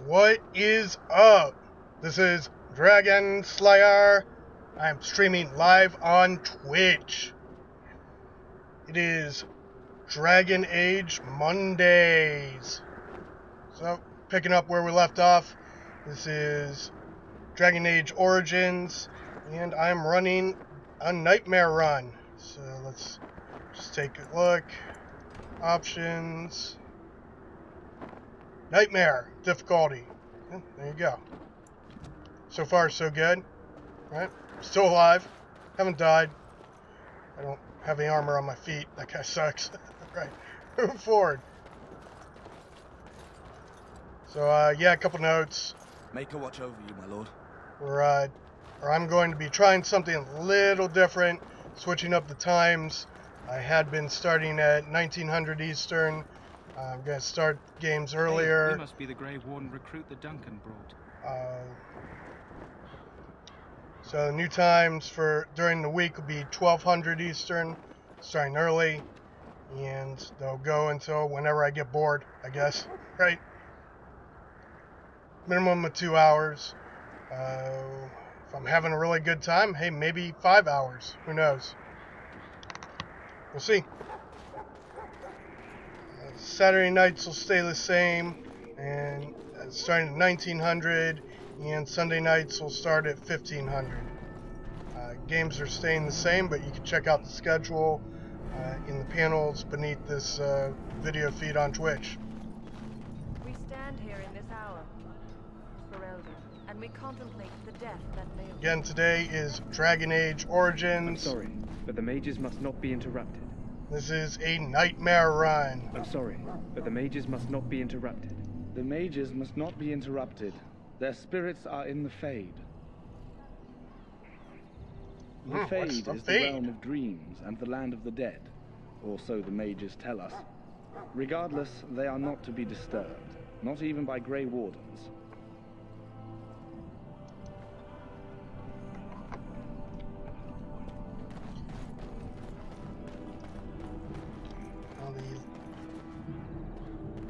What is up? This is Dragon Slayer. I'm streaming live on Twitch. It is Dragon Age Mondays. So, picking up where we left off, this is Dragon Age Origins, and I'm running a nightmare run. So let's just take a look. Options. Nightmare difficulty. There you go. So far, so good. Right? Still alive. Haven't died. I don't have any armor on my feet. That guy sucks. Right. Move forward. So, yeah, a couple notes. Make a watch over you, my lord. I'm going to be trying something a little different, switching up the times. I had been starting at 1900 Eastern. I'm going to start games earlier. Hey, you must be the Grey Warden recruit that Duncan brought. So the new times for during the week will be 1200 Eastern, starting early, and they'll go until whenever I get bored, I guess, right? Minimum of 2 hours. If I'm having a really good time, hey, maybe 5 hours. Who knows? We'll see. Saturday nights will stay the same, and starting at 1900, and Sunday nights will start at 1500. Games are staying the same, but you can check out the schedule in the panels beneath this video feed on Twitch. We stand here in this hour, Ferelden, and we contemplate the death that may have... Again, today is Dragon Age Origins. I'm sorry, but the mages must not be interrupted. This is a nightmare run. I'm sorry, but the mages must not be interrupted. The mages must not be interrupted. Their spirits are in the Fade. The Fade is the realm of dreams and the land of the dead, or so the mages tell us. Regardless, they are not to be disturbed, not even by Grey Wardens.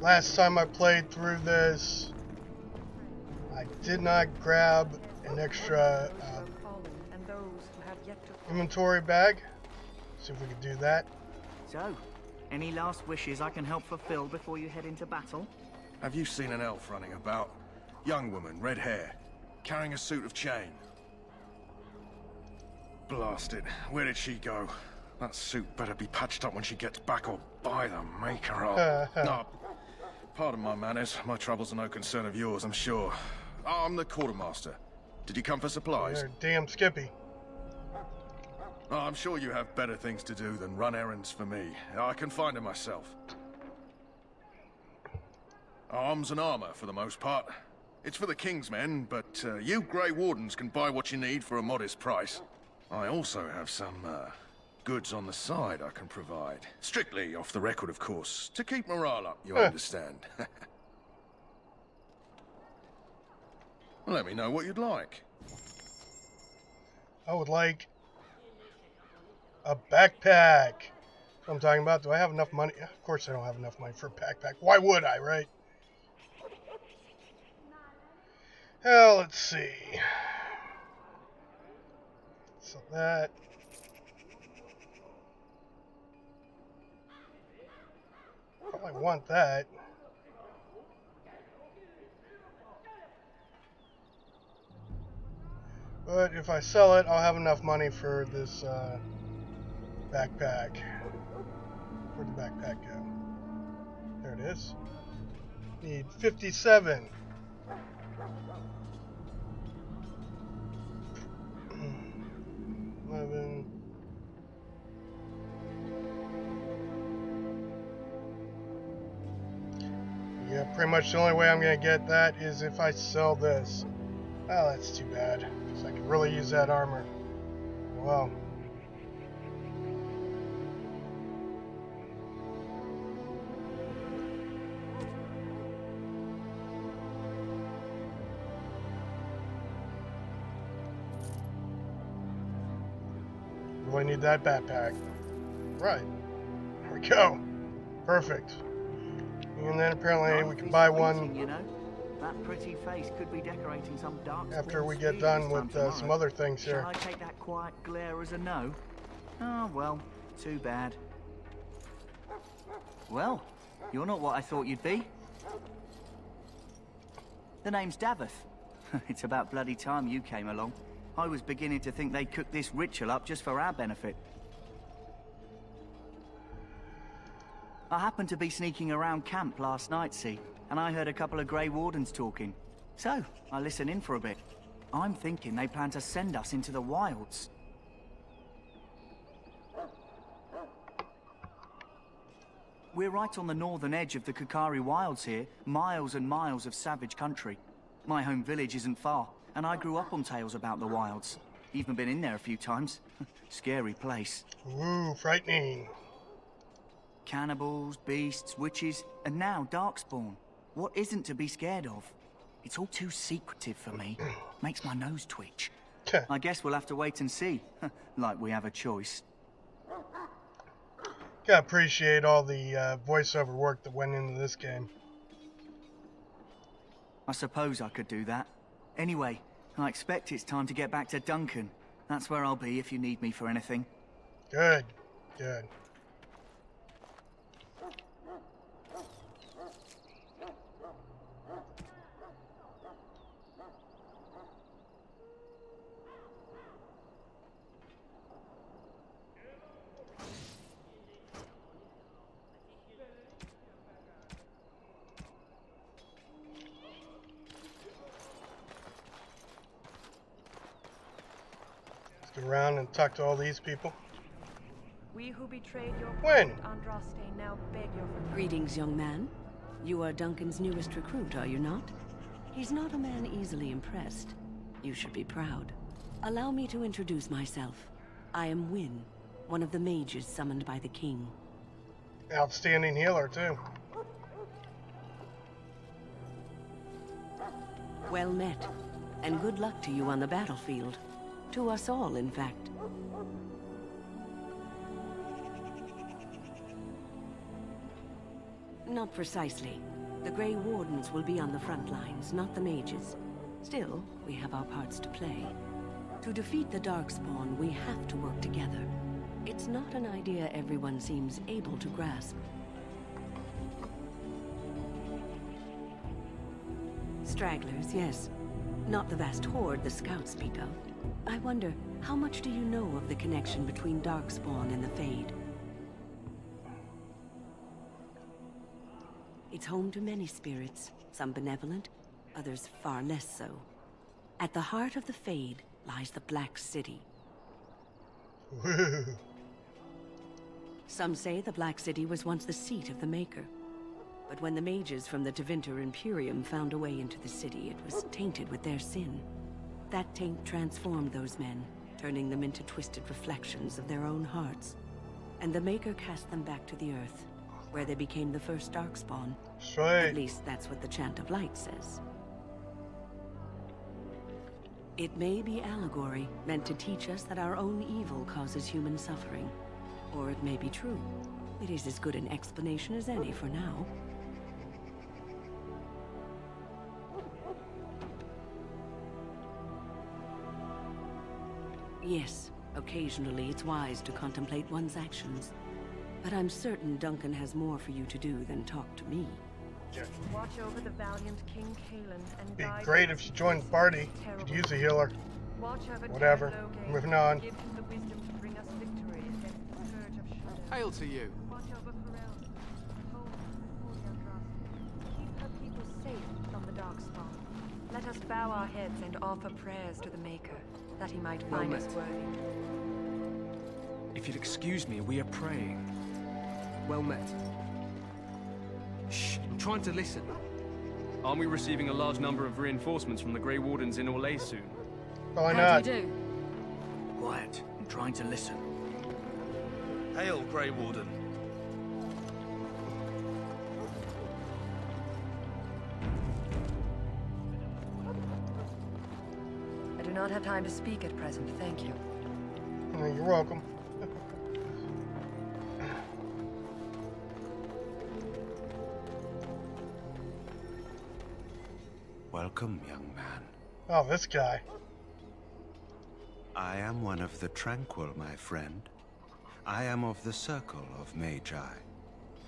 Last time I played through this, I did not grab an extra inventory bag. See if we can do that. So, any last wishes I can help fulfill before you head into battle? Have you seen an elf running about? Young woman, red hair, carrying a suit of chain. Blast it. Where did she go? That suit better be patched up when she gets back, or by the maker of... No, pardon my manners. My troubles are no concern of yours, I'm sure. I'm the quartermaster. Did you come for supplies? You're damn Skippy. Oh, I'm sure you have better things to do than run errands for me. I can find them myself. Arms and armor, for the most part. It's for the King's men, but you Grey Wardens can buy what you need for a modest price. I also have some goods on the side I can provide. Strictly off the record, of course. To keep morale up, you understand. Let me know what you'd like. I would like a backpack. That's what I'm talking about. Do I have enough money? Of course I don't have enough money for a backpack. Why would I, right? Well, let's see. So that... Probably want that. But if I sell it, I'll have enough money for this backpack. Where'd the backpack go? There it is. Need 57. Yeah, pretty much the only way I'm going to get that is if I sell this. Oh, that's too bad, because I could really use that armor. Well. Really need that backpack. Right. There we go. Perfect. And then apparently we can buy one. You know? That pretty face could be decorating some dark. After we get done with some other things here. Shall I take that quiet glare as a no? Oh, well, too bad. Well, you're not what I thought you'd be. The name's Daveth. It's about bloody time you came along. I was beginning to think they cooked this ritual up just for our benefit. I happened to be sneaking around camp last night, see, and I heard a couple of Grey Wardens talking. So, I listened in for a bit. I'm thinking they plan to send us into the wilds. We're right on the northern edge of the Kukari Wilds here, miles and miles of savage country. My home village isn't far, and I grew up on tales about the wilds. Even been in there a few times. Scary place. Ooh, frightening. Cannibals, beasts, witches, and now Darkspawn. What isn't to be scared of? It's all too secretive for me. Makes my nose twitch. I guess we'll have to wait and see. Like we have a choice. Gotta appreciate all the voiceover work that went into this game. I suppose I could do that. Anyway, I expect it's time to get back to Duncan. That's where I'll be if you need me for anything. Good, good. Around and talk to all these people. We who betrayed your When? Andraste now beg your forgiveness. Greetings, young man. You are Duncan's newest recruit, are you not? He's not a man easily impressed. You should be proud. Allow me to introduce myself. I am Wynne, one of the mages summoned by the king. Outstanding healer, too. Well met, and good luck to you on the battlefield. To us all, in fact. Not precisely. The Grey Wardens will be on the front lines, not the mages. Still, we have our parts to play. To defeat the Darkspawn, we have to work together. It's not an idea everyone seems able to grasp. Stragglers, yes. Not the vast horde the scouts speak of. I wonder, how much do you know of the connection between Darkspawn and the Fade? It's home to many spirits, some benevolent, others far less so. At the heart of the Fade lies the Black City. Some say the Black City was once the seat of the Maker. But when the mages from the Tevinter Imperium found a way into the city, it was tainted with their sin. That taint transformed those men, turning them into twisted reflections of their own hearts. And the Maker cast them back to the Earth, where they became the first Darkspawn. Sweet. At least that's what the Chant of Light says. It may be allegory, meant to teach us that our own evil causes human suffering. Or it may be true. It is as good an explanation as any for now. Yes, occasionally it's wise to contemplate one's actions. But I'm certain Duncan has more for you to do than talk to me. Watch over the valiant King Cailan and Be guide great him if she joined the party. Could use a healer. Watch over Whatever. Terraloge. Moving on. Give him the wisdom to bring us victory against the scourge of shadow. Hail to you. Watch over Pharrell. Hold Holy Andraste. Keep her people safe from the Darkspawn. Let us bow our heads and offer prayers to the Maker, that he might find us worthy. If you'd excuse me, we are praying. Well met. Shh, I'm trying to listen. Aren't we receiving a large number of reinforcements from the Grey Wardens in Orlais soon? Why How not? do you do? Quiet. I'm trying to listen. Hail, Grey Warden. I do not have time to speak at present, thank you. You're welcome. Welcome, young man. Oh, this guy. I am one of the Tranquil, my friend. I am of the Circle of Magi.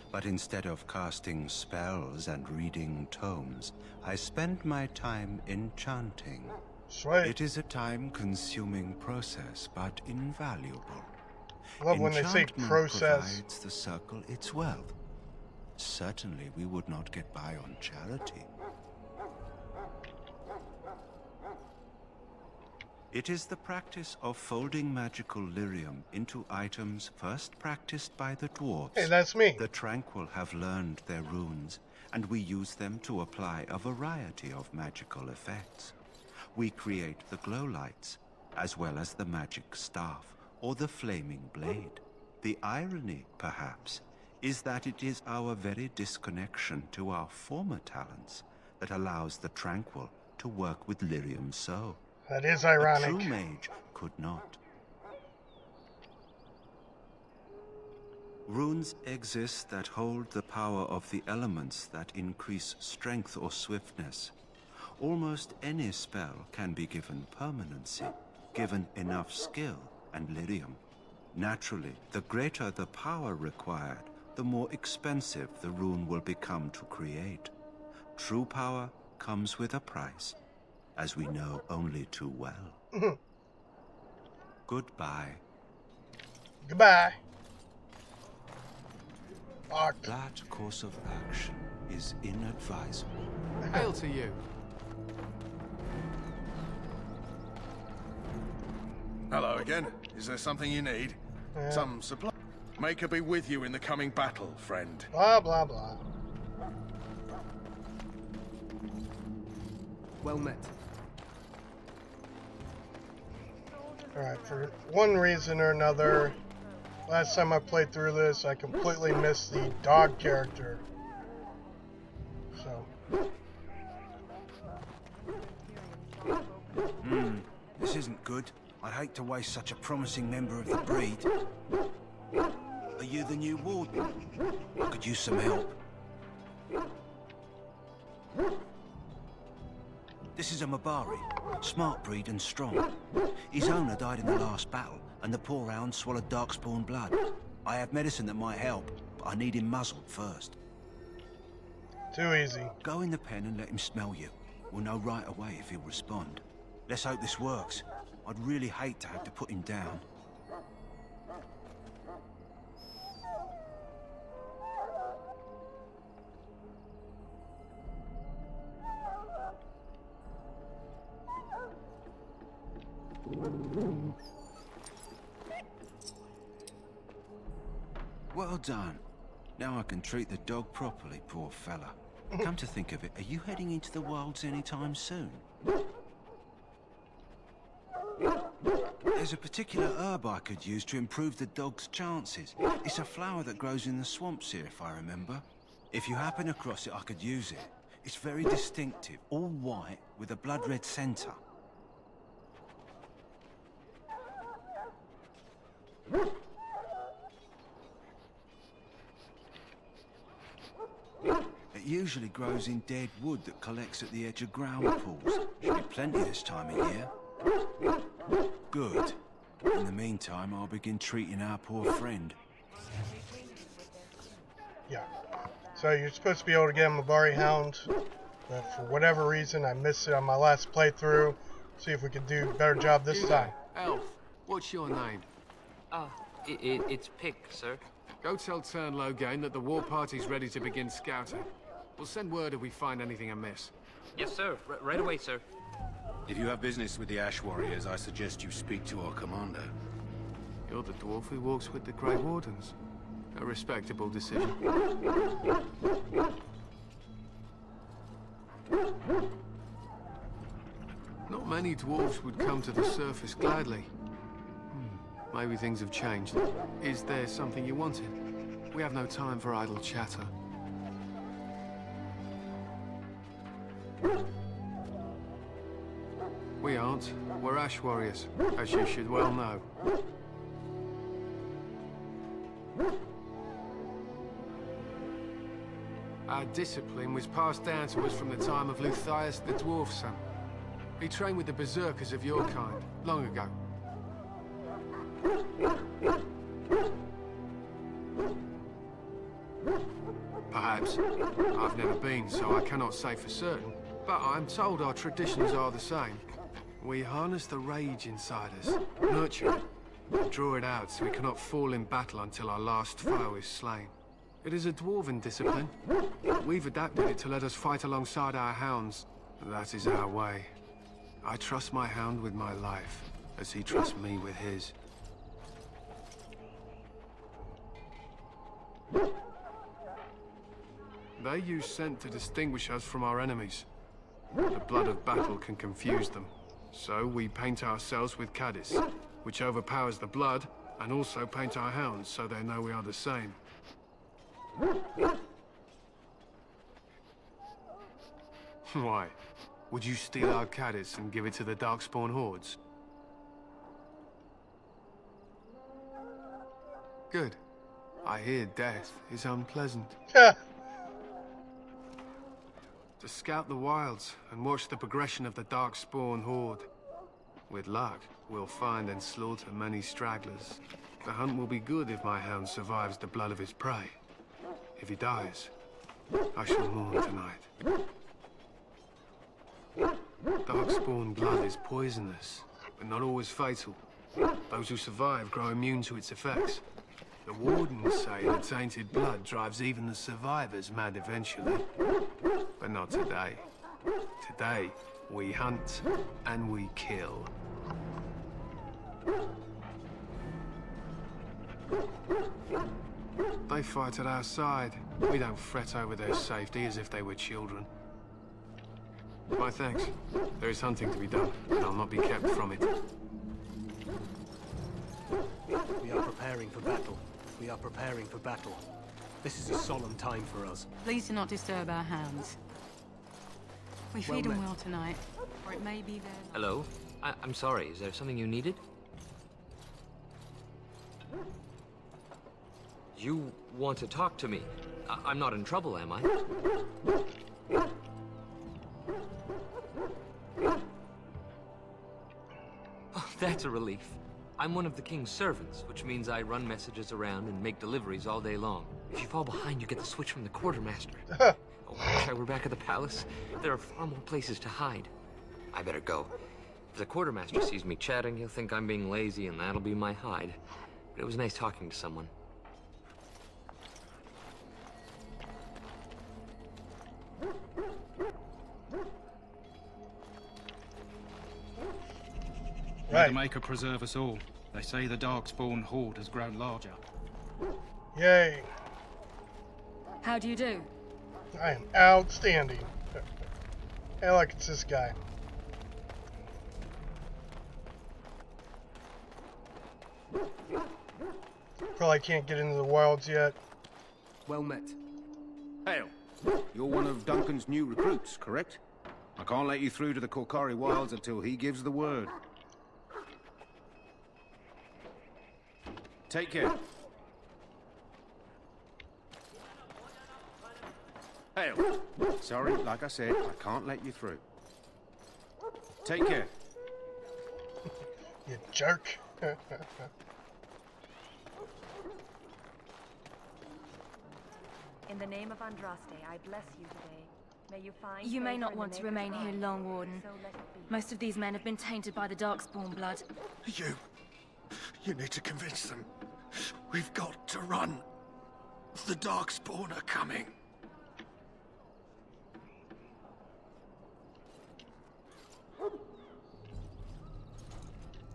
But instead of casting spells and reading tomes, I spend my time enchanting. Sweet. It is a time-consuming process, but invaluable. Love when they say process. Provides the Circle its wealth. Certainly we would not get by on charity. It is the practice of folding magical lyrium into items first practiced by the dwarves. Hey, that's me. The Tranquil have learned their runes, and we use them to apply a variety of magical effects. We create the glow lights, as well as the magic staff, or the flaming blade. The irony, perhaps, is that it is our very disconnection to our former talents that allows the Tranquil to work with lyrium so. That is ironic. A true mage could not. Runes exist that hold the power of the elements that increase strength or swiftness. Almost any spell can be given permanency, given enough skill and lyrium. Naturally, the greater the power required, the more expensive the rune will become to create. True power comes with a price, as we know only too well. Goodbye. Goodbye. That course of action is inadvisable. Hail to you. Hello again. Is there something you need? Yeah. Some supply? Maker be with you in the coming battle, friend. Blah, blah, blah. Well met. Alright, for one reason or another, last time I played through this, I completely missed the dog character. So. This isn't good. I'd hate to waste such a promising member of the breed. Are you the new warden? I could use some help. This is a Mabari, smart breed and strong. His owner died in the last battle, and the poor hound swallowed darkspawn blood. I have medicine that might help, but I need him muzzled first. Too easy. Go in the pen and let him smell you. We'll know right away if he'll respond. Let's hope this works. I'd really hate to have to put him down. Well done. Now I can treat the dog properly, poor fella. Come to think of it, are you heading into the wilds anytime soon? There's a particular herb I could use to improve the dog's chances. It's a flower that grows in the swamps here, if I remember. If you happen across it, I could use it. It's very distinctive, all white with a blood-red centre. It usually grows in dead wood that collects at the edge of ground pools. Should be plenty this time of year. Good. In the meantime, I'll begin treating our poor friend. Yeah. So you're supposed to be able to get a Mabari Hound, but for whatever reason I missed it on my last playthrough. See if we can do a better job this time. Elf, what's your name? It's Pick, sir. Go tell Tern Logain that the war party's ready to begin scouting. We'll send word if we find anything amiss. Yes, sir. Right away, sir. If you have business with the Ash Warriors, I suggest you speak to our commander. You're the dwarf who walks with the Grey Wardens. A respectable decision. Not many dwarves would come to the surface gladly. Maybe things have changed. Is there something you wanted? We have no time for idle chatter. We aren't. We're Ash Warriors, as you should well know. Our discipline was passed down to us from the time of Luthias the Dwarf Son. He trained with the berserkers of your kind, long ago. Perhaps. I've never been, so I cannot say for certain. But I'm told our traditions are the same. We harness the rage inside us, nurture it, draw it out so we cannot fall in battle until our last foe is slain. It is a dwarven discipline. We've adapted it to let us fight alongside our hounds. That is our way. I trust my hound with my life, as he trusts me with his. They use scent to distinguish us from our enemies. The blood of battle can confuse them. So we paint ourselves with Caddis, which overpowers the blood, and also paint our hounds so they know we are the same. Why? Would you steal our Caddis and give it to the Darkspawn hordes? Good. I hear death is unpleasant. To scout the wilds and watch the progression of the Darkspawn horde. With luck, we'll find and slaughter many stragglers. The hunt will be good if my hound survives the blood of his prey. If he dies, I shall mourn tonight. Darkspawn blood is poisonous, but not always fatal. Those who survive grow immune to its effects. The Wardens say the tainted blood drives even the survivors mad eventually. But not today. Today, we hunt and we kill. They fight at our side. We don't fret over their safety as if they were children. My thanks. There is hunting to be done, and I'll not be kept from it. We are preparing for battle. We are preparing for battle. This is a solemn time for us. Please do not disturb our hounds. We feed them well tonight, or it may be their... Hello? I'm sorry, is there something you needed? You want to talk to me? I'm not in trouble, am I? Oh, that's a relief. I'm one of the king's servants, which means I run messages around and make deliveries all day long. If you fall behind, you get the switch from the quartermaster. Oh, I wish I were back at the palace. There are far more places to hide. I better go. If the quartermaster sees me chatting, he'll think I'm being lazy, and that'll be my hide. But it was nice talking to someone. May the Maker preserve us all. They say the Darkspawn horde has grown larger. Yay. How do you do? I am outstanding. Hey, look, it's this guy. Probably can't get into the wilds yet. Well met. Hail. You're one of Duncan's new recruits, correct? I can't let you through to the Korcari wilds until he gives the word. Take care. Hail. Sorry, like I said, I can't let you through. Take care. You jerk. In the name of Andraste, I bless you today. May you find... You may not want to remain here long, Warden. Most of these men have been tainted by the Darkspawn blood. You need to convince them. We've got to run. The Darkspawn are coming.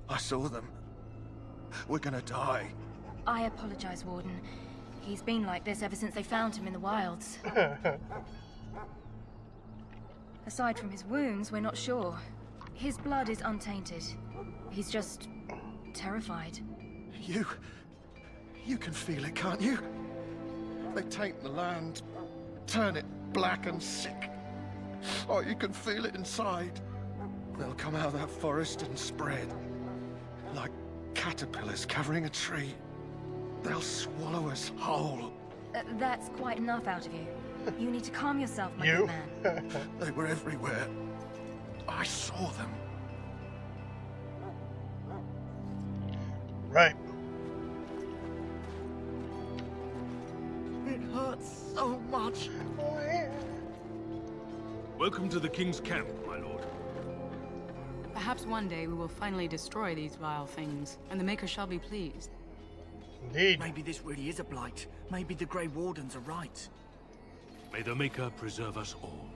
I saw them. We're gonna die. I apologize, Warden. He's been like this ever since they found him in the wilds. Aside from his wounds, we're not sure. His blood is untainted. He's just... terrified. You can feel it, can't you? They taint the land, turn it black and sick. Oh, you can feel it inside. They'll come out of that forest and spread. Like caterpillars covering a tree. They'll swallow us whole. That's quite enough out of you. You need to calm yourself, my good man. They were everywhere. I saw them. Right. It hurts so much. Welcome to the King's camp, my lord. Perhaps one day we will finally destroy these vile things, and the Maker shall be pleased. Indeed. Maybe this really is a blight. Maybe the Grey Wardens are right. May the Maker preserve us all.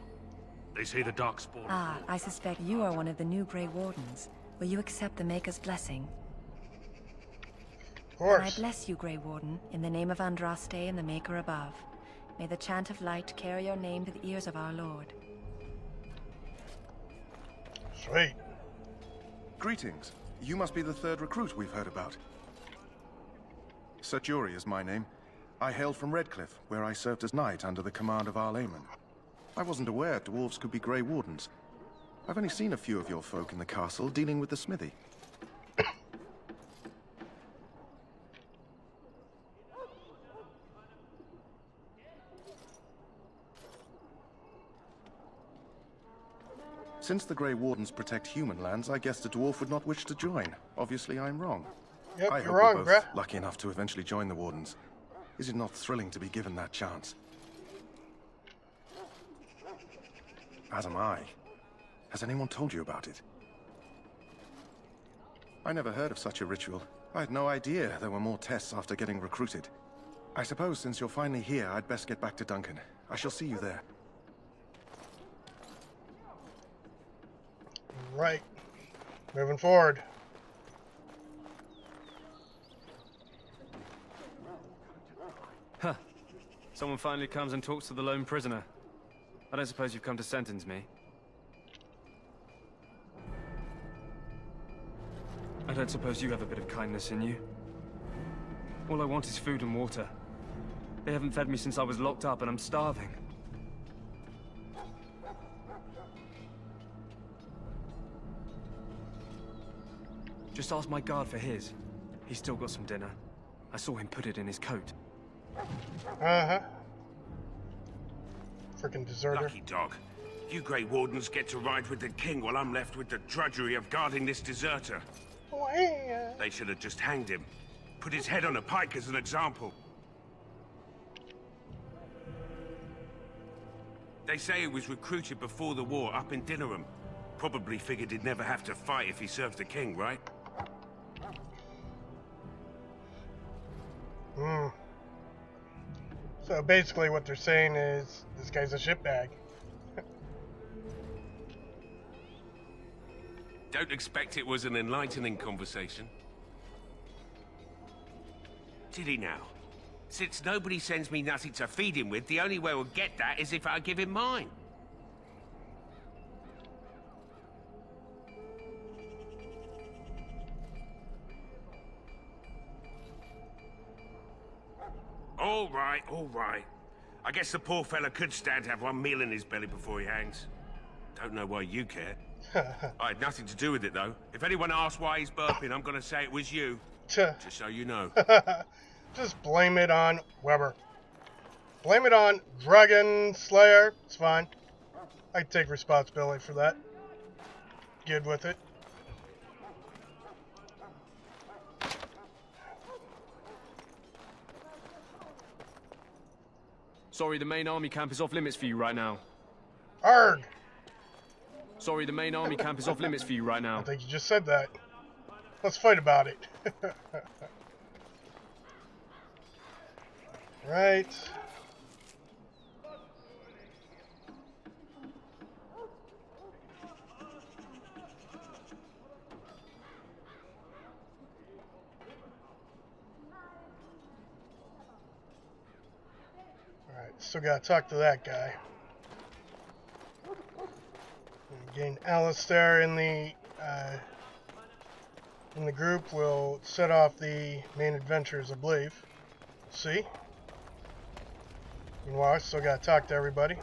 They say the Darkspawn... Ah, I suspect you are one of the new Grey Wardens. Will you accept the Maker's blessing? Of course. And I bless you, Grey Warden, in the name of Andraste and the Maker above. May the chant of light carry your name to the ears of our Lord. Sweet. Greetings. You must be the third recruit we've heard about. Sir Jury is my name. I hail from Redcliffe, where I served as knight under the command of Arl Eamon. I wasn't aware dwarves could be Grey Wardens. I've only seen a few of your folk in the castle dealing with the smithy. Since the Grey Wardens protect human lands, I guess the dwarf would not wish to join. Obviously, I'm wrong. Yep, I you're hope wrong, we're both lucky enough to eventually join the Wardens. Is it not thrilling to be given that chance? As am I. Has anyone told you about it? I never heard of such a ritual. I had no idea there were more tests after getting recruited. I suppose since you're finally here, I'd best get back to Duncan. I shall see you there. Right. Moving forward. Huh. Someone finally comes and talks to the lone prisoner. I don't suppose you've come to sentence me. I don't suppose you have a bit of kindness in you. All I want is food and water. They haven't fed me since I was locked up and I'm starving. Just ask my guard for his. He's still got some dinner. I saw him put it in his coat. Uh-huh. Freaking deserter. Lucky dog. You Grey Wardens get to ride with the king while I'm left with the drudgery of guarding this deserter. They should have just hanged him. Put his head on a pike as an example. They say he was recruited before the war up in Dinnerham. Probably figured he'd never have to fight if he served the king, right? Hmm. So basically what they're saying is, this guy's a shitbag. Don't expect it was an enlightening conversation. Did he now? Since nobody sends me nothing to feed him with, the only way we'll get that is if I give him mine. All right, all right. I guess the poor fella could stand to have one meal in his belly before he hangs. Don't know why you care. I had nothing to do with it, though. If anyone asks why he's burping, I'm gonna say it was you. Just so you know. Just blame it on Weber. Blame it on Dragon Slayer. It's fine. I take responsibility for that. Good with it. Sorry, the main army camp is off limits for you right now. Arg! Sorry, the main army camp is off limits for you right now. I think you just said that. Let's fight about it. Right. Alright, still gotta talk to that guy. Again, Alistair in the group will set off the main adventures, I believe. See? Meanwhile, I still gotta talk to everybody.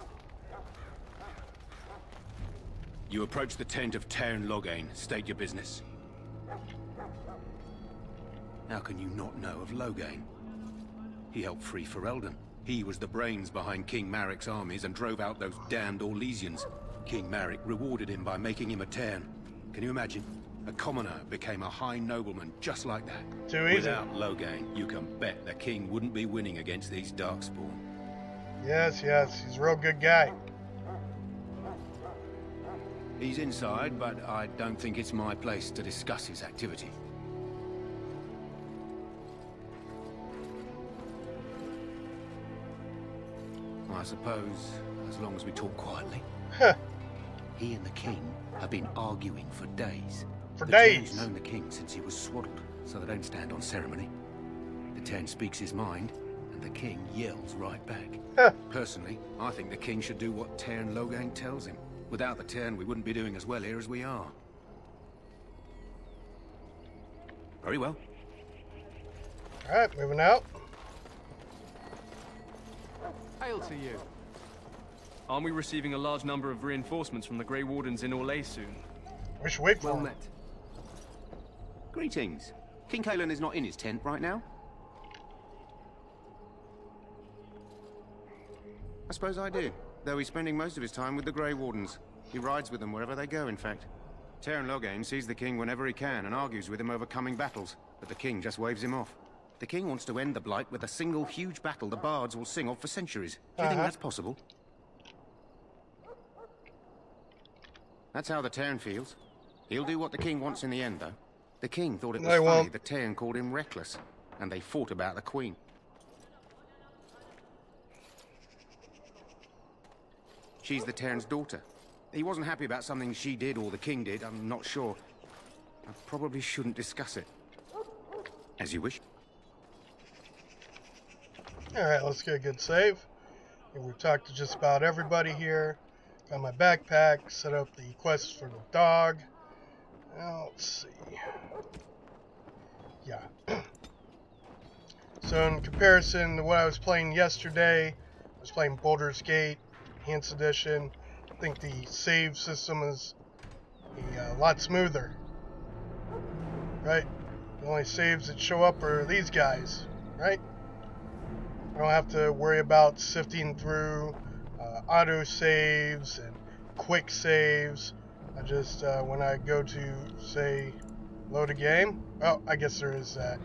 You approach the tent of Tairn Loghain. State your business. How can you not know of Loghain? He helped free Ferelden. He was the brains behind King Maric's armies and drove out those damned Orlesians. King Maric rewarded him by making him a Tern. Can you imagine? A commoner became a high nobleman just like that. Too easy. Without Loghain, you can bet the king wouldn't be winning against these Darkspawn. Yes, yes, he's a real good guy. He's inside, but I don't think it's my place to discuss his activity. I suppose, as long as we talk quietly. He and the king have been arguing for days. For the days? Tern's known the king since he was swaddled, so they don't stand on ceremony. The Tern speaks his mind, and the king yells right back. Personally, I think the king should do what Tern Loghain tells him. Without the Tern, we wouldn't be doing as well here as we are. Very well. Alright, moving out. Hail to you. Aren't we receiving a large number of reinforcements from the Grey Wardens in Orlais soon? We should wait for well him. met. Greetings. King Cailan is not in his tent right now? I suppose I do, though he's spending most of his time with the Grey Wardens. He rides with them wherever they go, in fact. Tern Loghain sees the king whenever he can and argues with him over coming battles, but the king just waves him off. The king wants to end the Blight with a single huge battle the bards will sing of for centuries. Do you think that's possible? That's how the Tern feels. He'll do what the king wants in the end, though. The king thought it was funny the Tern called him reckless, and they fought about the queen. She's the Tern's daughter. He wasn't happy about something she did or the king did, I'm not sure. I probably shouldn't discuss it. As you wish. Alright, let's get a good save. We've talked to just about everybody here. Got my backpack, set up the quest for the dog. Now, let's see. Yeah. So in comparison to what I was playing yesterday, I was playing Baldur's Gate, Enhanced Edition. I think the save system is a lot smoother. Right? The only saves that show up are these guys, right? I don't have to worry about sifting through auto saves and quick saves. I just, when I go to, say, load a game, oh, I guess there is that.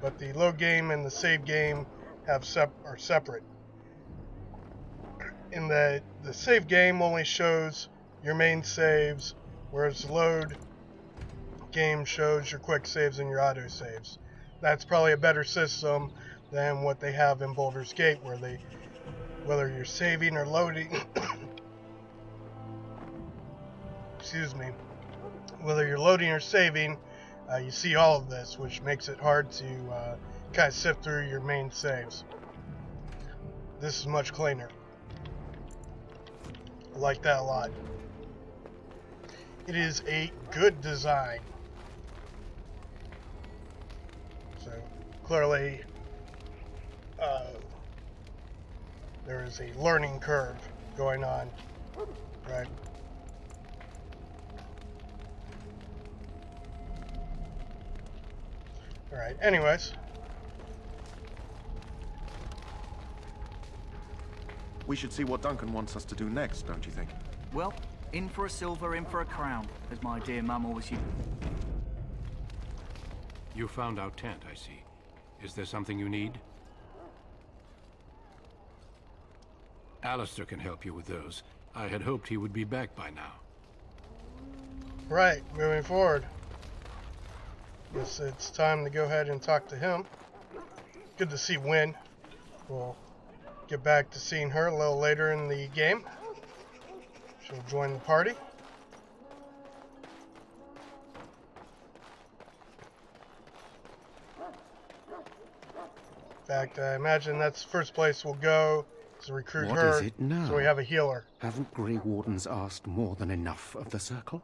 But the load game and the save game are separate. In that the save game only shows your main saves, whereas the load game shows your quick saves and your auto saves. That's probably a better system than what they have in Baldur's Gate, where they, whether you're saving or loading, excuse me, whether you're loading or saving, you see all of this, which makes it hard to kind of sift through your main saves. This is much cleaner. I like that a lot. It is a good design. So clearly there is a learning curve going on, right? Alright, anyways. We should see what Duncan wants us to do next, don't you think? Well, in for a silver, in for a crown, as my dear mum always used. You found our tent, I see. Is there something you need? Alistair can help you with those. I had hoped he would be back by now. Right, moving forward. Guess it's time to go ahead and talk to him. Good to see Wynne. We'll get back to seeing her a little later in the game. She'll join the party. In fact, I imagine that's the first place we'll go to recruit her. What is it now? So we have a healer. Haven't Grey Wardens asked more than enough of the Circle?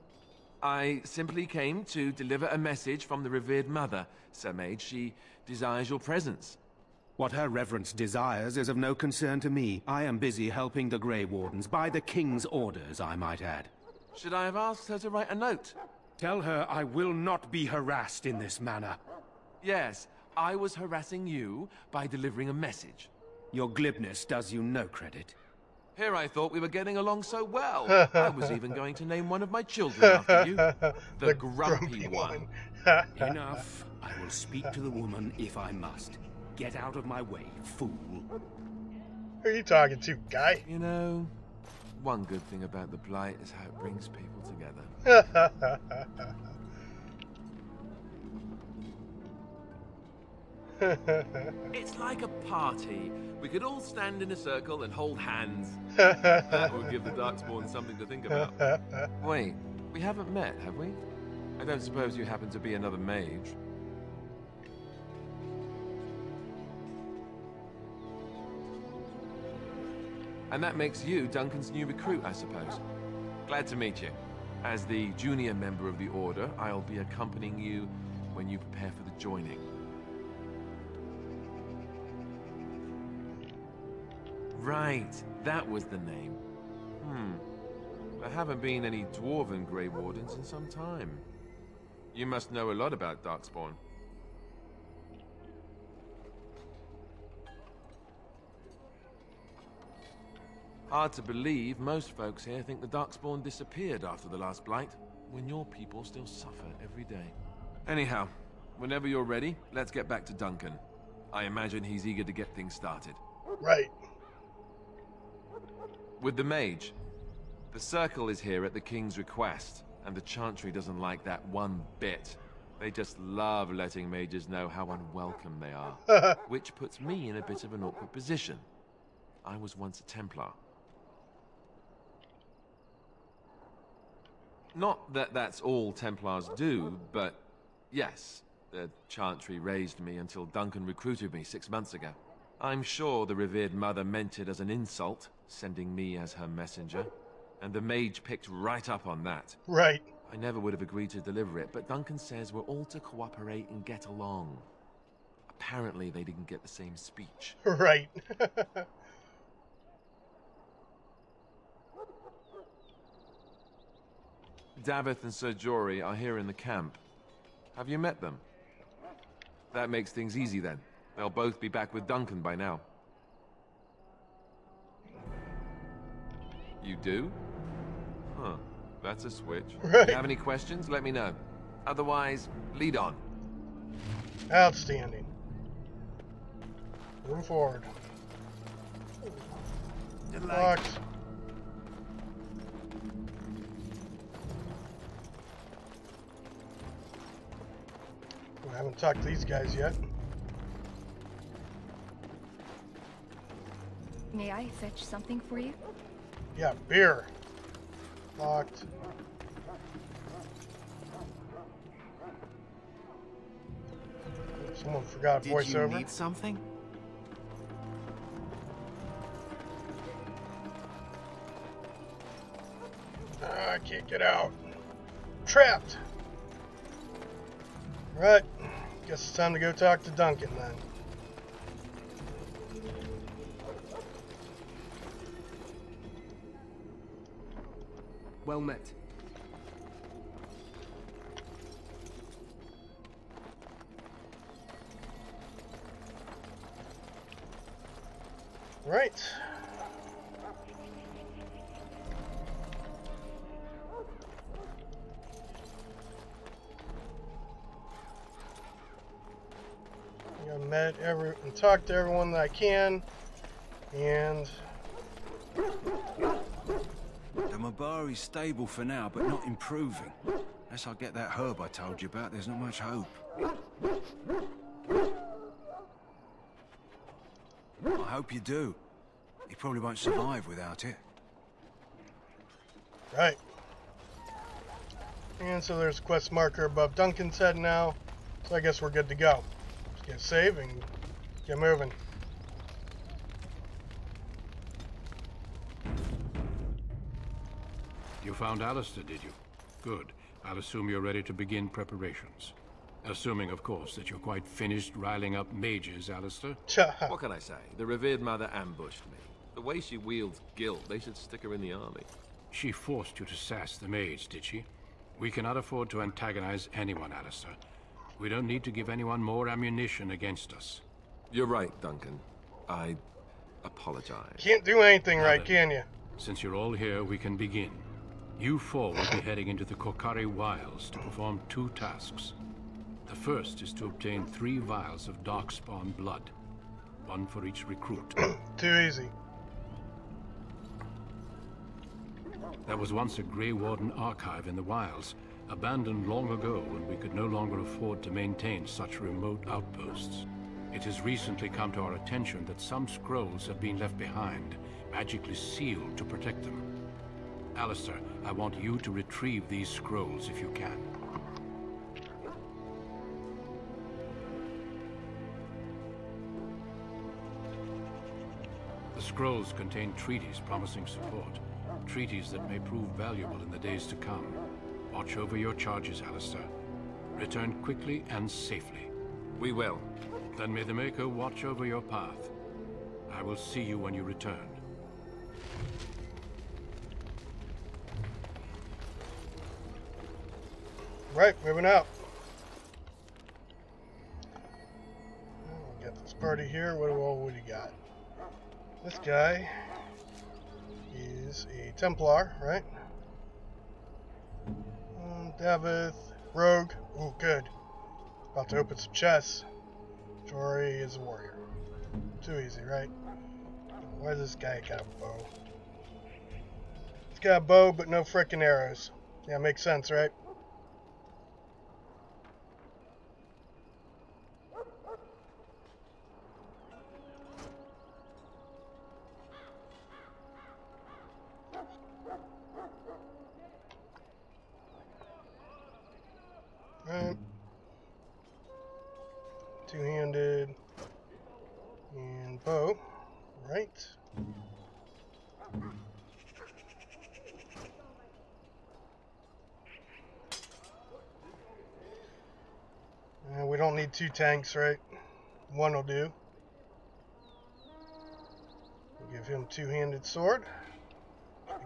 I simply came to deliver a message from the revered mother, Sir Mage. She desires your presence. What her reverence desires is of no concern to me. I am busy helping the Grey Wardens, by the King's orders, I might add. Should I have asked her to write a note? Tell her I will not be harassed in this manner. Yes, I was harassing you by delivering a message. Your glibness does you no credit. Here I thought we were getting along so well. I was even going to name one of my children after you. The grumpy one. Enough. I will speak to the woman if I must. Get out of my way, fool. Who are you talking to, guy? You know, one good thing about the Blight is how it brings people together. It's like a party. We could all stand in a circle and hold hands. That would give the Darkspawn something to think about. Wait, we haven't met, have we? I don't suppose you happen to be another mage. And that makes you Duncan's new recruit, I suppose. Glad to meet you. As the junior member of the Order, I'll be accompanying you when you prepare for the joining. Right, that was the name. There haven't been any Dwarven Grey Wardens in some time. You must know a lot about Darkspawn. Hard to believe, most folks here think the Darkspawn disappeared after the last Blight, when your people still suffer every day. Anyhow, whenever you're ready, let's get back to Duncan. I imagine he's eager to get things started. Right. With the mage, the Circle is here at the King's request, and the Chantry doesn't like that one bit. They just love letting mages know how unwelcome they are, which puts me in a bit of an awkward position. I was once a Templar. Not that that's all Templars do, but yes, the Chantry raised me until Duncan recruited me 6 months ago. I'm sure the revered mother meant it as an insult, sending me as her messenger, and the mage picked right up on that. Right. I never would have agreed to deliver it, but Duncan says we're all to cooperate and get along. Apparently they didn't get the same speech. Right. Daveth and Sir Jory are here in the camp. Have you met them? That makes things easy then. They'll both be back with Duncan by now. You do? Huh. That's a switch. Right. If you have any questions, let me know. Otherwise, lead on. Outstanding. Move forward. Locked. I haven't talked to these guys yet. May I fetch something for you? Yeah, beer. Locked. Someone forgot voiceover. Did you need something? I can't get out. Trapped. Right. Guess it's time to go talk to Duncan then. Well met. Right. I met and talked to everyone that I can, and The Mabari's stable for now, but not improving. Unless I get that herb I told you about, there's not much hope. I hope you do. He probably won't survive without it. Right. And so there's a quest marker above Duncan's head now. So I guess we're good to go. Just get save and get moving. You found Alistair, did you? Good. I'll assume you're ready to begin preparations. Assuming, of course, that you're quite finished riling up mages, Alistair. What can I say? The revered mother ambushed me. The way she wields guilt, they should stick her in the army. She forced you to sass the mage, did she? We cannot afford to antagonize anyone, Alistair. We don't need to give anyone more ammunition against us. You're right, Duncan. I apologize. Can't do anything right, can you? Since you're all here, we can begin. You four will be heading into the Korcari Wilds to perform 2 tasks. The first is to obtain 3 vials of Darkspawn blood. 1 for each recruit. Too easy. There was once a Grey Warden archive in the wilds, abandoned long ago when we could no longer afford to maintain such remote outposts. It has recently come to our attention that some scrolls have been left behind, magically sealed to protect them. Alistair, I want you to retrieve these scrolls if you can. The scrolls contain treaties promising support. Treaties that may prove valuable in the days to come. Watch over your charges, Alistair. Return quickly and safely. We will. Then may the Maker watch over your path. I will see you when you return. Right, moving out. We got this party here. What do you got? This guy is a Templar, right? Davith, Rogue. Ooh, good. About to open some chests. Jory is a warrior. Too easy, right? Why does this guy got a bow? He's got a bow, but no frickin' arrows. Yeah, makes sense, right? Two-handed and bow, right? We don't need 2 tanks, right? 1 will do. We'll give him two-handed sword.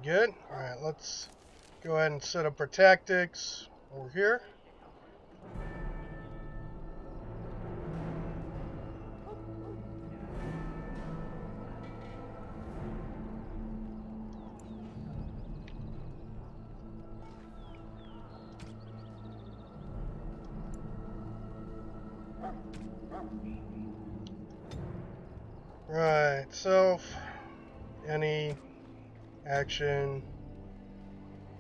Good. All right, let's go ahead and set up our tactics over here. Right, self, any, action,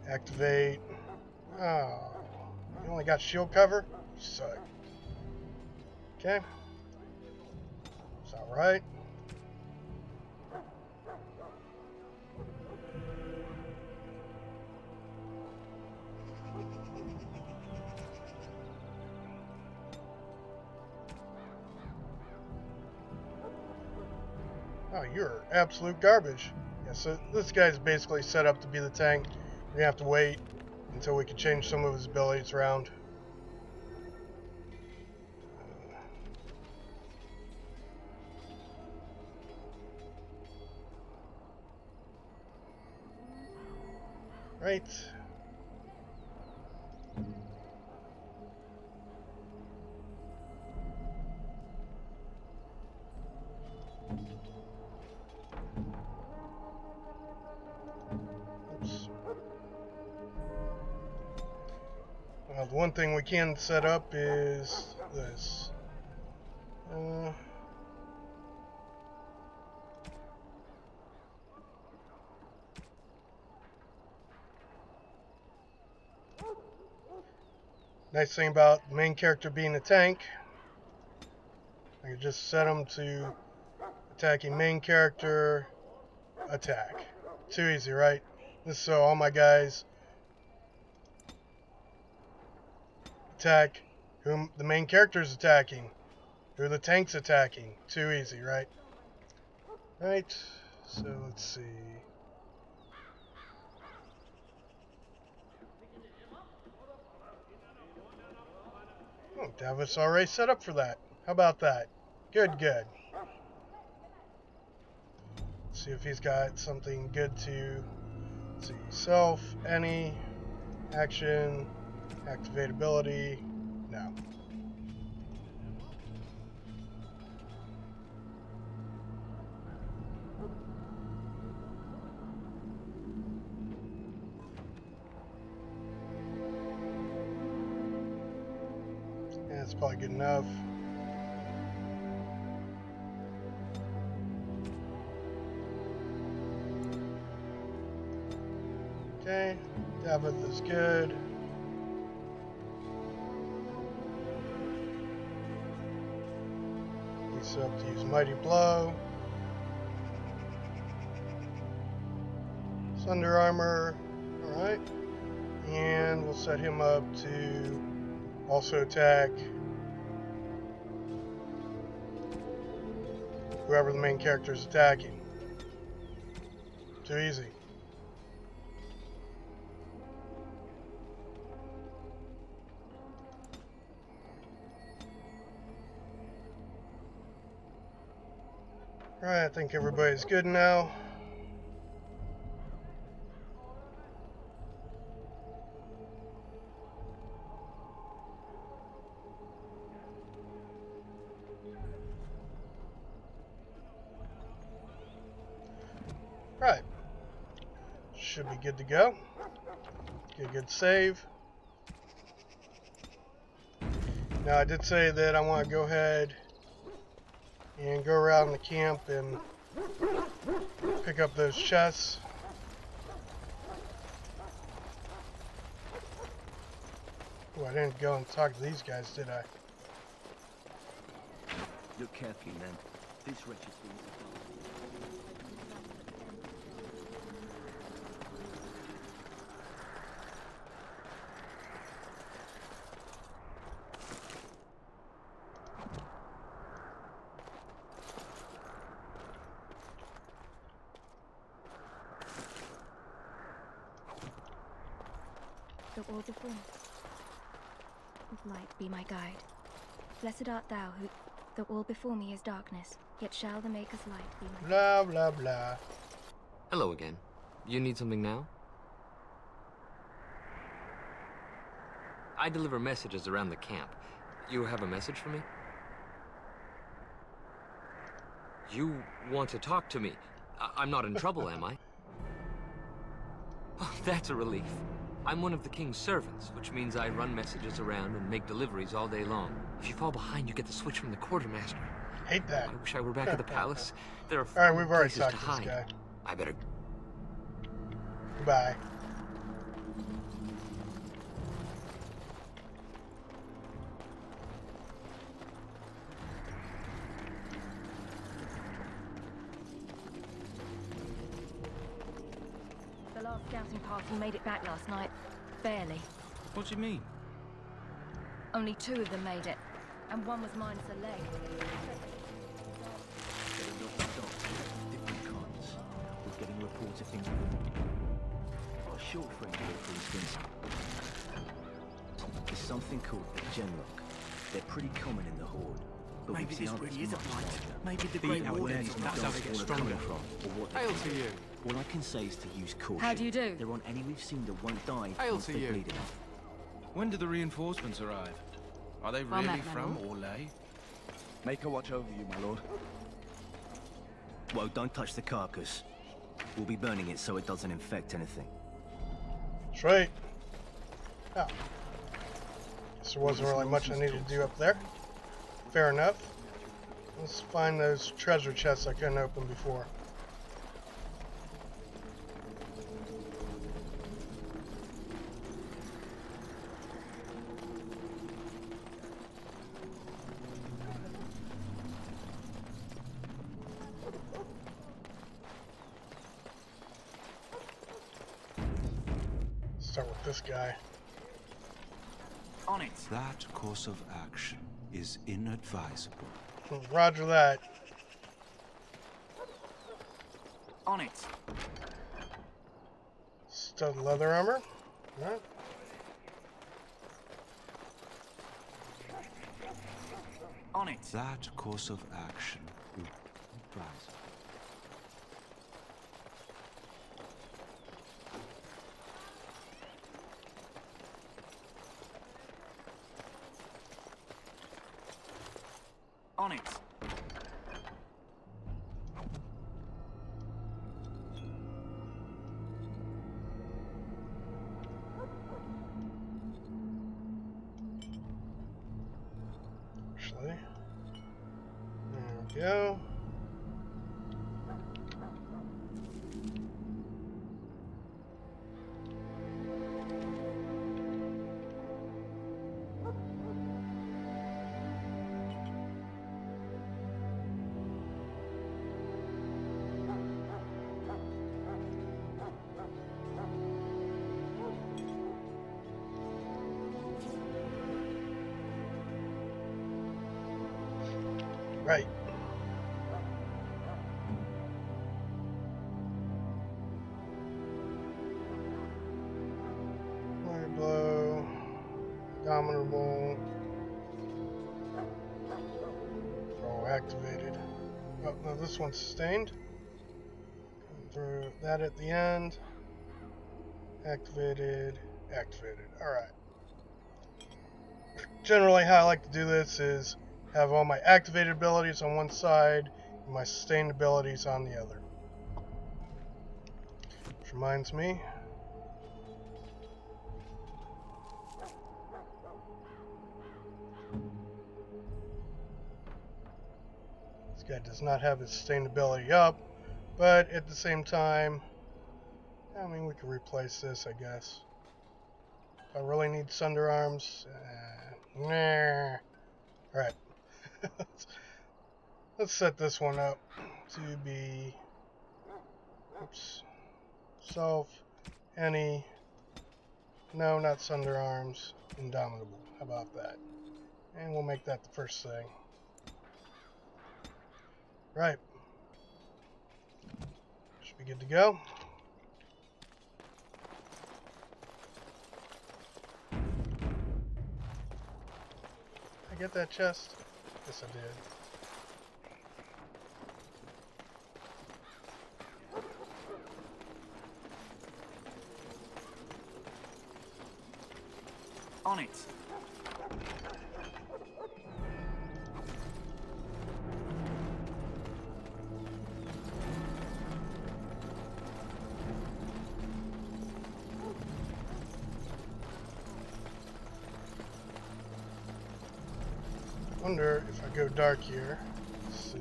activate. Oh, you only got shield cover? You suck. Okay. It's alright. Oh, you're absolute garbage. Yeah, so this guy's basically set up to be the tank. We're gonna have to wait until we can change some of his abilities around. Right. The one thing we can set up is this. Nice thing about the main character being a tank, I can just set him to attacking main character, attack. Too easy, right? This is so all my guys attack whom the main character is attacking, who the tank's attacking. Too easy, right? Right, so let's see. Oh, Davith's already set up for that. How about that? Good, good. Let's see if he's got something good to, let's see, self, any, action, activate ability, no. probably good enough. Okay, Davith is good. He's up to use Mighty Blow. Thunder Armor, alright. And we'll set him up to also attack whoever the main character is attacking. Too easy. Alright, I think everybody's good now. Right. Should be good to go. Get a good save. Now I did say that I want to go ahead and go around the camp and pick up those chests. Oh, I didn't go and talk to these guys, did I? Look carefully, man. This wretched thing. The all before me. Light be my guide. Blessed art thou who... The all before me is darkness, yet shall the Maker's light be my... Blah, blah, blah. Hello again. You need something now? I deliver messages around the camp. You have a message for me? You want to talk to me? I'm not in trouble, am I? Oh, that's a relief. I'm one of the king's servants, which means I run messages around and make deliveries all day long. If you fall behind, you get the switch from the quartermaster. Hate that. I wish I were back at the palace. There are Alright, we've already places talked to to this hide. guy. I better... Goodbye. The last scouting party made it back last night. Barely. What do you mean? Only 2 of them made it, and one was minus a leg. Different kinds. We're getting reports of things. Our short friend here, for instance. There's something called the Genlock. They're pretty common in the Horde. But Maybe we've seen this others really is a much blight. larger. Maybe the Be Great aware Wardens. of the That's how dark they get spawn are coming stronger. from, or what Hail they to you. All I can say is to use caution. How do you do? They're on any we've seen that won't die Hail once to they you. bleed enough. When do the reinforcements arrive? Are they From really that from level. Orlais? Make a watch over you, my lord. Well, don't touch the carcass. We'll be burning it so it doesn't infect anything. That's right. Oh. Guess there wasn't really much I needed to do up there. Fair enough. Let's find those treasure chests I couldn't open before. Start with this guy. On it. That course of action is inadvisable. Roger that. On it. Stud leather armor. Alright. On it. That course of action is inadvisable. On it. actually. There we go. Right. Fire blow. Dominable. Oh, activated. Oh, no, this one's sustained. Through that at the end. Activated. Activated. Alright. Generally, how I like to do this is have all my activated abilities on one side and my sustained abilities on the other. Which reminds me, this guy does not have his sustained ability up, but at the same time, I mean, we can replace this, I guess. If I really need Sunder Arms, nah. Alright. Let's set this one up to be, oops, self, any, no, not Sunder Arms, Indomitable. How about that? And we'll make that the first thing. Right. Should be good to go. I get that chest? Yes, I did. On it. Wonder if I go dark here. Let's see.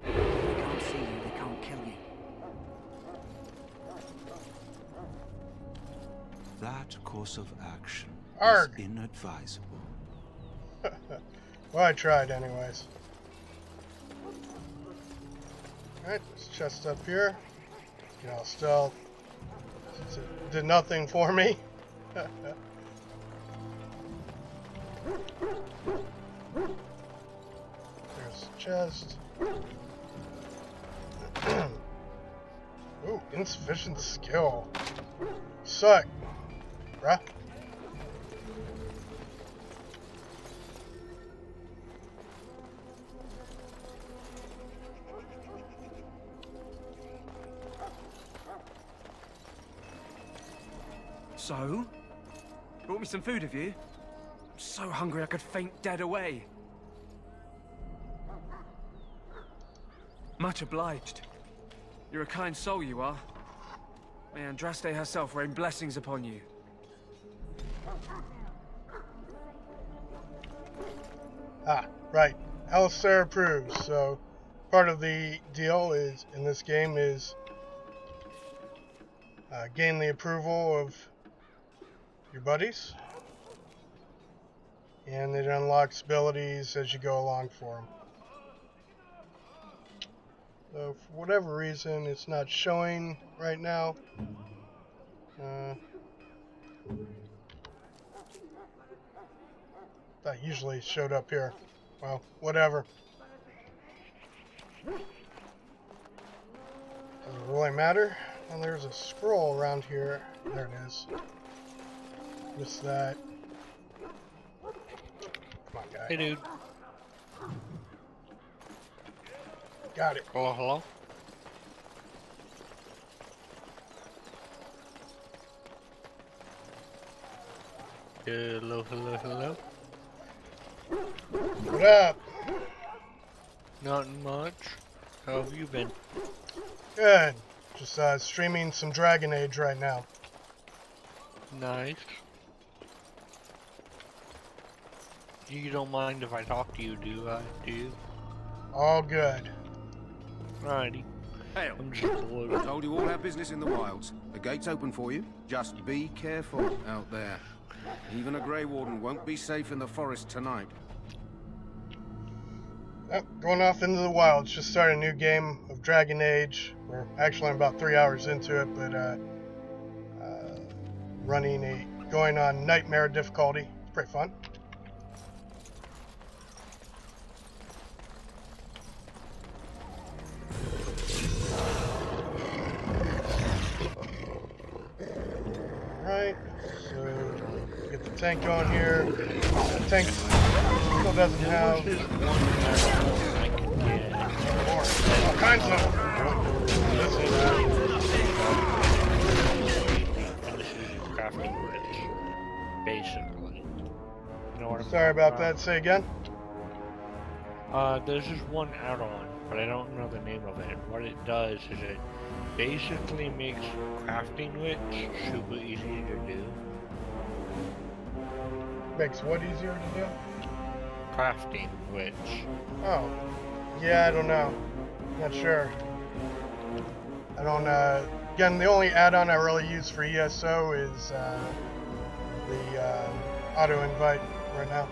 They can't see you, they can't kill you. That course of action Arg. is inadvisable. Well, I tried anyways. Alright, there's a chest up here. Get all stealth. Since it did nothing for me. There's the chest. Ooh, insufficient skill. Suck, bruh. So? Brought me some food, have you? I'm so hungry I could faint dead away. Much obliged. You're a kind soul, you are. May Andraste herself rain blessings upon you. Ah, right. Alistair approves, so part of the deal is in this game is gain the approval of your buddies, and it unlocks abilities as you go along for them. So for whatever reason, it's not showing right now. That usually showed up here. Well, whatever. Doesn't really matter. And there's a scroll around here. There it is. Missed that. Come on, guy. Hey, dude. Got it. Hello, hello? Hello, hello, hello? What up? Nothing much. How have you been? Good. Just streaming some Dragon Age right now. Nice. You don't mind if I talk to you, do you? All good. Alrighty. Hell, I'm just I told you all our business in the wilds. The gate's open for you. Just be careful out there. Even a Grey Warden won't be safe in the forest tonight. Going off into the wilds. Just started a new game of Dragon Age. Actually, I'm about 3 hours into it, but going on Nightmare difficulty. It's pretty fun. Alright, so get the tank going here. The tank still doesn't have all kinds of this and crafting bridge, basically. You know what I'm Sorry about that. Say again. There's just one add-on, but I don't know the name of it. What it does is it basically makes crafting witch super easy to do. Makes what easier to do? Crafting witch. Oh, yeah, I don't know. Not sure. I don't, again, the only add-on I really use for ESO is, the, auto-invite right now.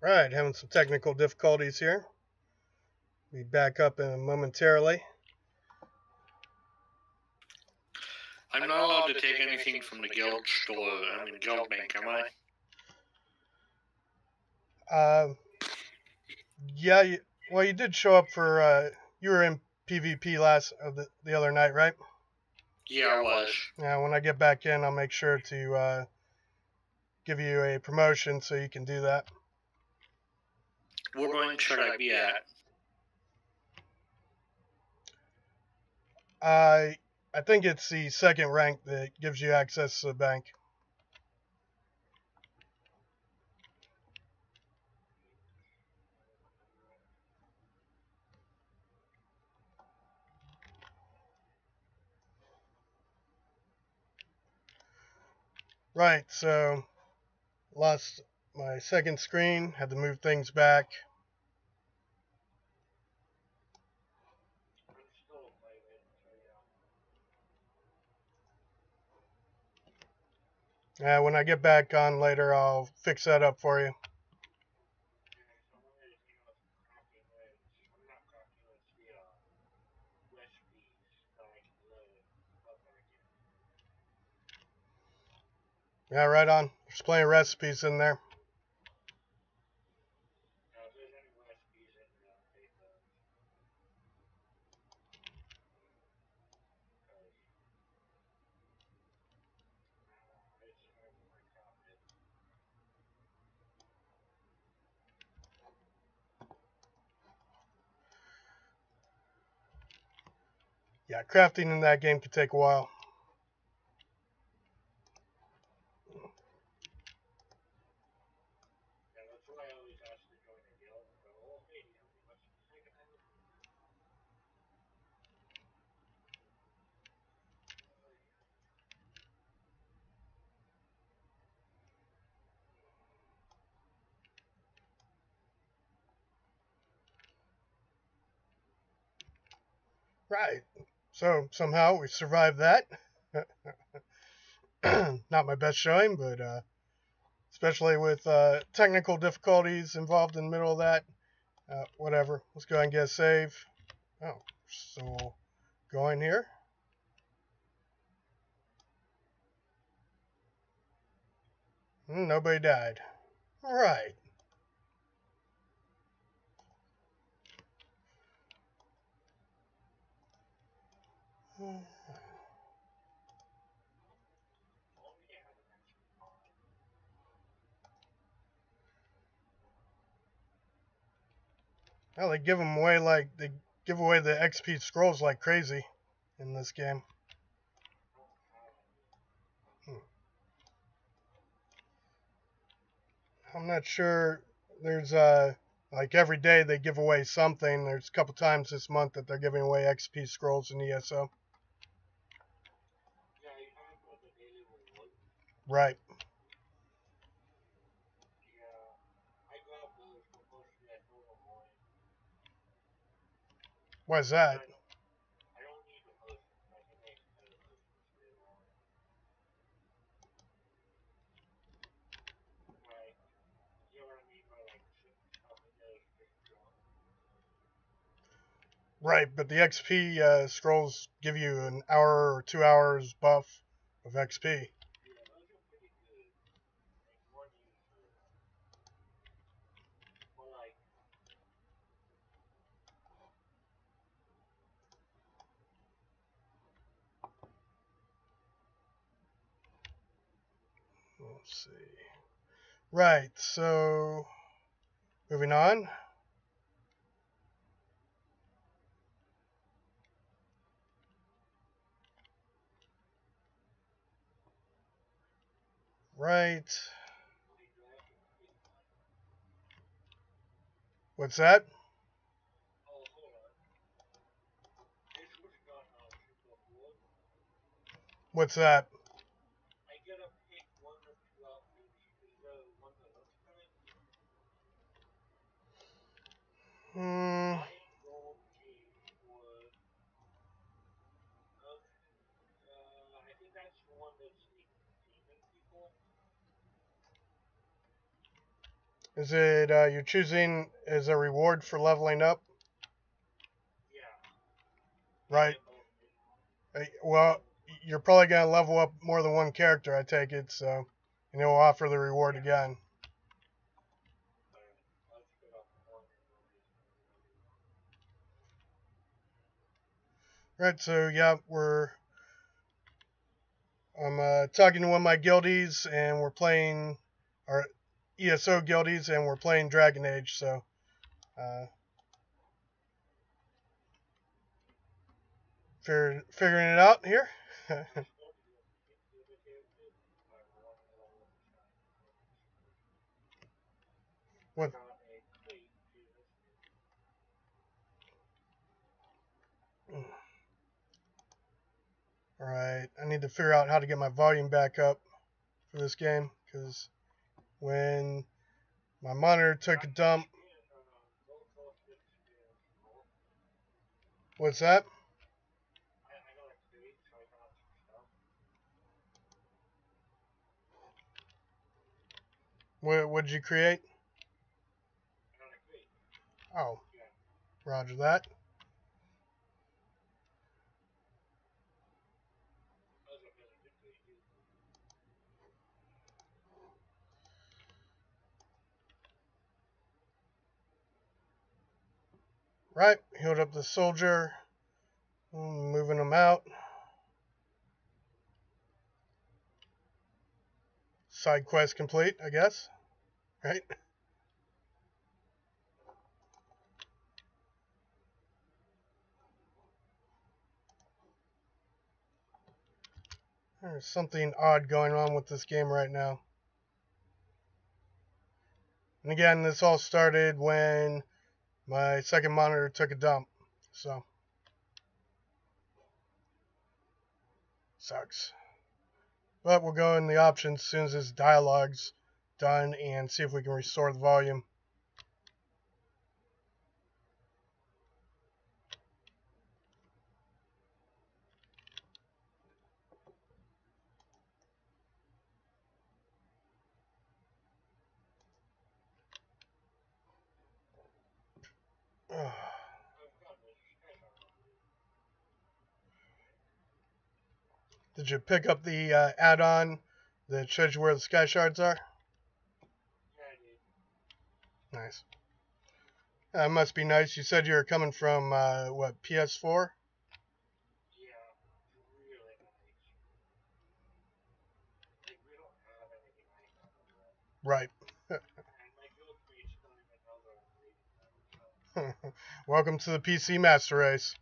Right, having some technical difficulties here. Be back up in momentarily. I'm not allowed to take anything from the guild store. I mean, guild bank, am I? Yeah. Well, you did show up for. You were in PvP the other night, right? Yeah, I was. Yeah. When I get back in, I'll make sure to give you a promotion so you can do that. What rank should I be at? I think it's the second rank that gives you access to the bank. Right, so lost my second screen, had to move things back. When I get back on later, I'll fix that up for you. Yeah, right on. There's plenty of recipes in there. Yeah, crafting in that game could take a while. Right. So somehow we survived that. Not my best showing, but especially with technical difficulties involved in the middle of that. Whatever. Let's go ahead and get a save. Oh, so going here. Nobody died. All right. Well, they give them away they give away the XP scrolls like crazy in this game. I'm not sure. There's like every day they give away something. There's a couple times this month that they're giving away XP scrolls in ESO. Right. Why's that? Right, but the XP scrolls give you an hour or 2 hours buff of XP. Let's see. Right, so moving on. Right. What's that? What's that? Is it you're choosing as a reward for leveling up? Right. Well, you're probably going to level up more than one character, I take it, so, and it will offer the reward again. Right, so yeah, I'm talking to one of my guildies, and we're playing our ESO guildies, and we're playing Dragon Age, so figuring it out here. What? Alright, I need to figure out how to get my volume back up for this game, because when my monitor took a dump... What's that? What'd you create? Oh, roger that. Right, healed up the soldier, moving him out. Side quest complete, I guess. Right? There's something odd going on with this game right now. And again, this all started when my second monitor took a dump. So, sucks. But we'll go in the options as soon as this dialogue's done and see if we can restore the volume. Did you pick up the add-on that shows you where the sky shards are? Nice. That must be nice. You said you were coming from, what, PS4? Right. Welcome to the PC Master Race.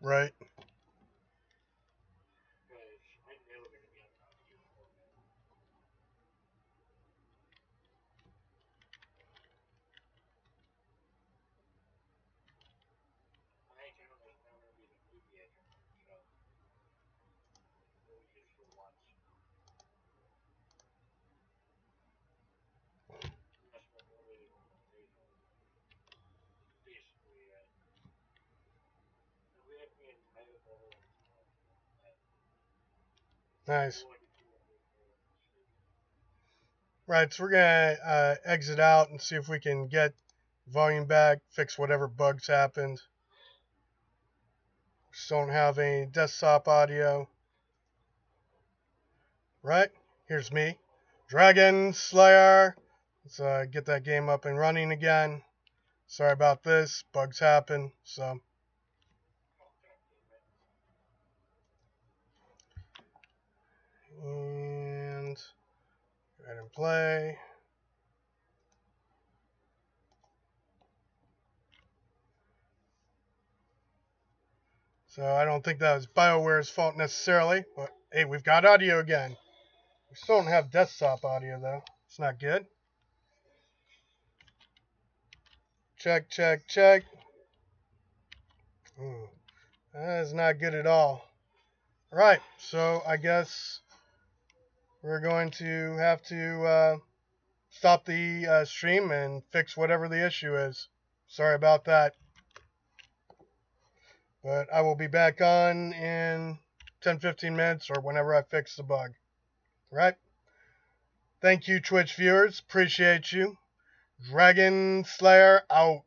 Right. Nice. Right, so we're going to exit out and see if we can get volume back, fix whatever bugs happened. Just don't have any desktop audio. Right, here's me, Dragon Slayer. Let's get that game up and running again. Sorry about this, bugs happen, so. And go ahead and play. So I don't think that was BioWare's fault necessarily, but hey, we've got audio again. We still don't have desktop audio though. It's not good. Check, check, check. That is not good at all. Alright, so I guess we're going to have to stop the stream and fix whatever the issue is. Sorry about that. But I will be back on in 10-15 minutes or whenever I fix the bug. Right? Thank you, Twitch viewers. Appreciate you. Dragon Slayer out.